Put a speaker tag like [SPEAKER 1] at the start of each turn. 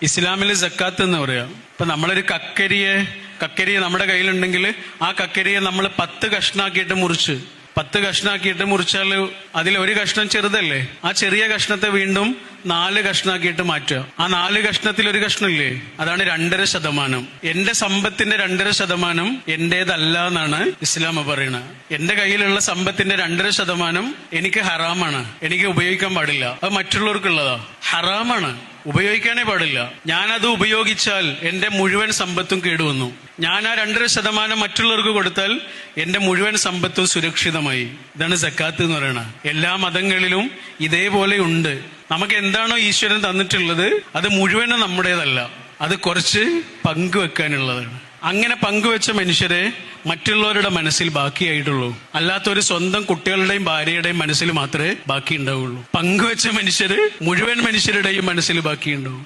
[SPEAKER 1] ഇസ്ലാമിൽ സക്കാത്ത് എന്ന് പറയാം. ഇപ്പൊ നമ്മളൊരു കക്കരിയെ നമ്മുടെ കയ്യിലുണ്ടെങ്കിൽ ആ കക്കരിയെ നമ്മൾ 10 കഷ്ണാക്കിയിട്ട് മുറിച്ചാൽ അതിൽ ഒരു കഷ്ണം ചെറുതല്ലേ, ആ ചെറിയ കഷ്ണത്തെ വീണ്ടും 4 കഷ്ണാക്കിയിട്ട് മാറ്റുക. ആ 4 കഷ്ണത്തിൽ ഒരു കഷ്ണമില്ലേ, അതാണ് 2.5%. എന്റെ സമ്പത്തിന്റെ 2.5% എന്റേതല്ല എന്നാണ് ഇസ്ലാം പറയുന്നത്. എന്റെ കയ്യിലുള്ള സമ്പത്തിന്റെ 2.5% എനിക്ക് ഹറാമാണ്, എനിക്ക് ഉപയോഗിക്കാൻ പാടില്ല. അത് മറ്റുള്ളവർക്കുള്ളതാ, ഹറാമാണ്, ഉപയോഗിക്കാനേ പാടില്ല. ഞാനത് ഉപയോഗിച്ചാൽ എന്റെ മുഴുവൻ സമ്പത്തും കേടുവന്നു. ഞാൻ ആ 2.5% മറ്റുള്ളവർക്ക് കൊടുത്താൽ എന്റെ മുഴുവൻ സമ്പത്തും സുരക്ഷിതമായി. ഇതാണ് സക്കാത്ത് എന്ന് പറയുന്നത്. എല്ലാ മതങ്ങളിലും ഇതേപോലെ ഉണ്ട്. നമുക്ക് എന്താണോ ഈശ്വരൻ തന്നിട്ടുള്ളത് അത് മുഴുവനും നമ്മുടേതല്ല, അത് കുറച്ച് പങ്കുവെക്കാനുള്ളതാണ്. അങ്ങനെ പങ്കുവെച്ച മനുഷ്യരെ മറ്റുള്ളവരുടെ മനസ്സിൽ ബാക്കിയായിട്ടുള്ളൂ. അല്ലാത്തൊരു സ്വന്തം കുട്ടികളുടെയും ഭാര്യയുടെയും മനസ്സിൽ മാത്രമേ ബാക്കി ഉണ്ടാവുള്ളൂ. പങ്കുവെച്ച മനുഷ്യര് മുഴുവൻ മനുഷ്യരുടെയും മനസ്സിൽ ബാക്കിയുണ്ടാവും.